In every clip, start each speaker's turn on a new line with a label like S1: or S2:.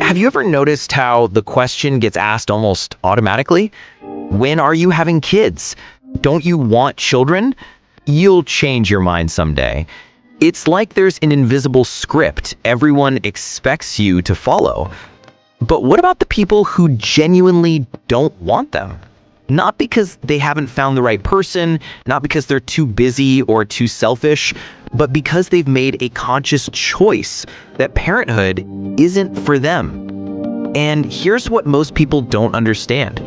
S1: Have you ever noticed how the question gets asked almost automatically? When are you having kids? Don't you want children? You'll change your mind someday. It's like there's an invisible script everyone expects you to follow. But what about the people who genuinely don't want them? Not because they haven't found the right person, not because they're too busy or too selfish, but because they've made a conscious choice that parenthood isn't for them. And here's what most people don't understand.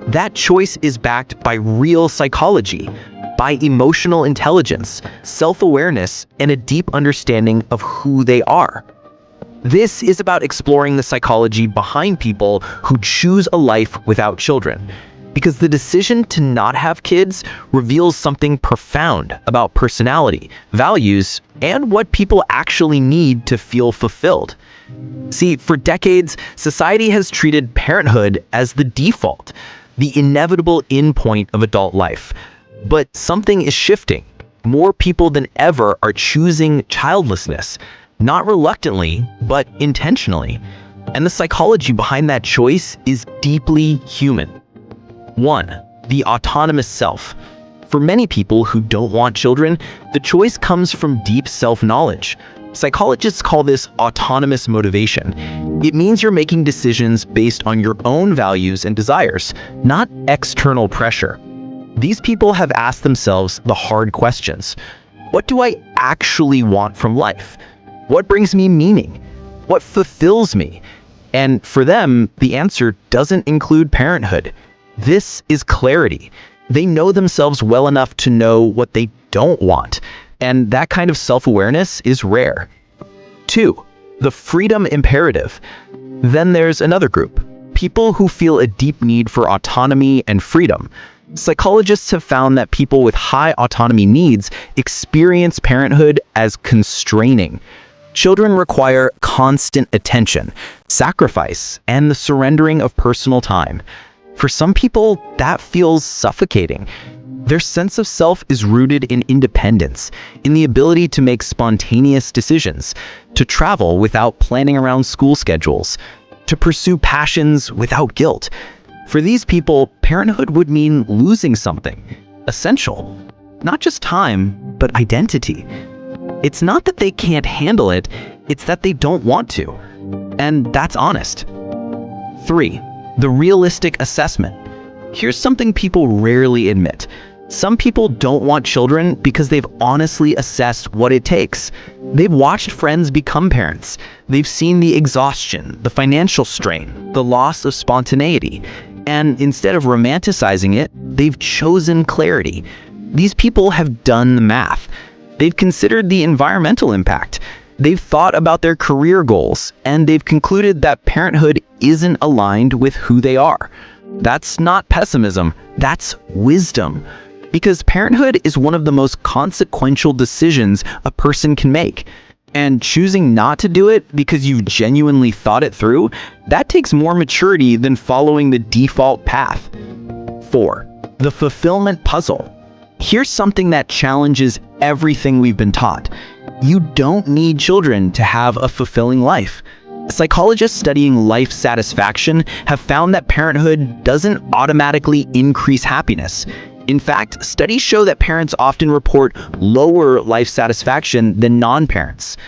S1: That choice is backed by real psychology, by emotional intelligence, self-awareness, and a deep understanding of who they are. This is about exploring the psychology behind people who choose a life without children, because the decision to not have kids reveals something profound about personality, values, and what people actually need to feel fulfilled. See, for decades, society has treated parenthood as the default, the inevitable endpoint of adult life. But something is shifting. More people than ever are choosing childlessness, not reluctantly, but intentionally. And the psychology behind that choice is deeply human. 1. The autonomous self. For many people who don't want children, the choice comes from deep self-knowledge. Psychologists call this autonomous motivation. It means you're making decisions based on your own values and desires, not external pressure. These people have asked themselves the hard questions. What do I actually want from life? What brings me meaning? What fulfills me? And for them, the answer doesn't include parenthood. This is clarity. They know themselves well enough to know what they don't want, and that kind of self-awareness is rare. 2. The freedom imperative. Then there's another group, people who feel a deep need for autonomy and freedom. Psychologists have found that people with high autonomy needs experience parenthood as constraining. Children require constant attention, sacrifice, and the surrendering of personal time. For some people, that feels suffocating. Their sense of self is rooted in independence, in the ability to make spontaneous decisions, to travel without planning around school schedules, to pursue passions without guilt. For these people, parenthood would mean losing something essential, not just time, but identity. It's not that they can't handle it, it's that they don't want to. And that's honest. 3. The realistic assessment. Here's something people rarely admit. Some people don't want children because they've honestly assessed what it takes. They've watched friends become parents. They've seen the exhaustion, the financial strain, the loss of spontaneity. And instead of romanticizing it, they've chosen clarity. These people have done the math. They've considered the environmental impact. They've thought about their career goals, and they've concluded that parenthood isn't aligned with who they are. That's not pessimism, that's wisdom. Because parenthood is one of the most consequential decisions a person can make. And choosing not to do it because you've genuinely thought it through, that takes more maturity than following the default path. 4. The fulfillment puzzle. Here's something that challenges everything we've been taught. You don't need children to have a fulfilling life. Psychologists studying life satisfaction have found that parenthood doesn't automatically increase happiness. In fact, studies show that parents often report lower life satisfaction than non-parents.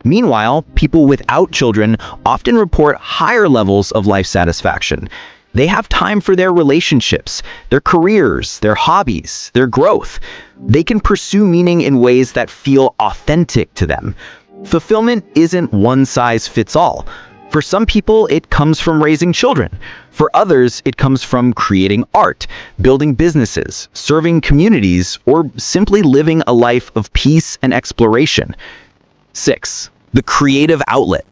S1: Meanwhile, people without children often report higher levels of life satisfaction. They have time for their relationships, their careers, their hobbies, their growth. They can pursue meaning in ways that feel authentic to them. Fulfillment isn't one size fits all. For some people, it comes from raising children. For others, it comes from creating art, building businesses, serving communities, or simply living a life of peace and exploration. 6. The creative outlet.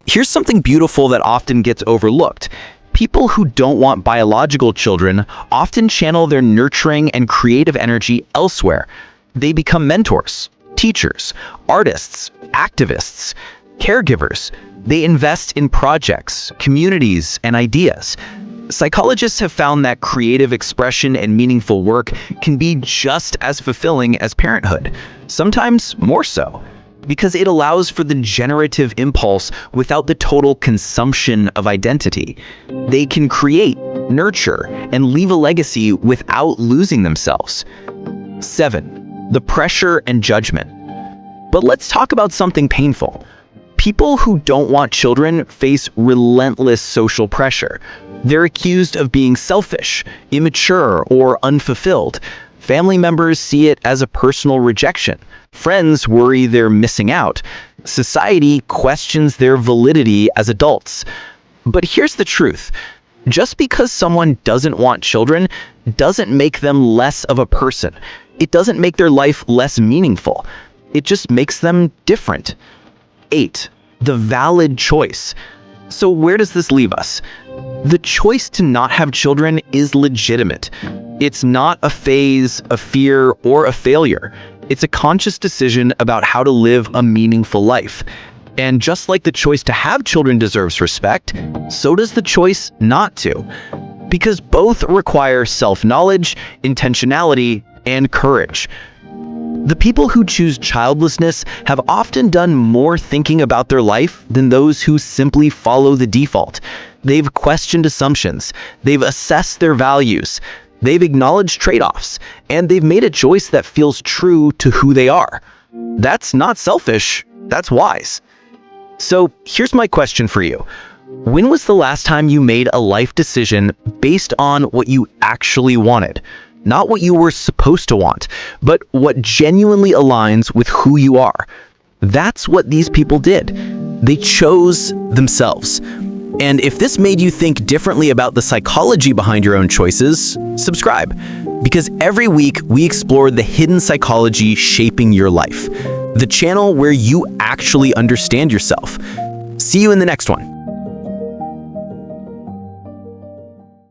S1: Here's something beautiful that often gets overlooked. People who don't want biological children often channel their nurturing and creative energy elsewhere. They become mentors, teachers, artists, activists, caregivers. They invest in projects, communities, and ideas. Psychologists have found that creative expression and meaningful work can be just as fulfilling as parenthood, sometimes more so. because it allows for the generative impulse without the total consumption of identity. They can create, nurture, and leave a legacy without losing themselves. 7. The pressure and judgment. But let's talk about something painful. People who don't want children face relentless social pressure. They're accused of being selfish, immature, or unfulfilled. Family members see it as a personal rejection. Friends worry they're missing out. Society questions their validity as adults. But here's the truth. Just because someone doesn't want children doesn't make them less of a person. It doesn't make their life less meaningful. It just makes them different. 8. The valid choice. So where does this leave us? The choice to not have children is legitimate. It's not a phase, a fear, or a failure. It's a conscious decision about how to live a meaningful life. And just like the choice to have children deserves respect, so does the choice not to. Because both require self-knowledge, intentionality, and courage. The people who choose childlessness have often done more thinking about their life than those who simply follow the default. They've questioned assumptions, they've assessed their values, they've acknowledged trade-offs, and they've made a choice that feels true to who they are. That's not selfish, that's wise. So here's my question for you. When was the last time you made a life decision based on what you actually wanted? Not what you were supposed to want, but what genuinely aligns with who you are. That's what these people did. They chose themselves. And if this made you think differently about the psychology behind your own choices, subscribe. Because every week we explore the hidden psychology shaping your life. The channel where you actually understand yourself. See you in the next one.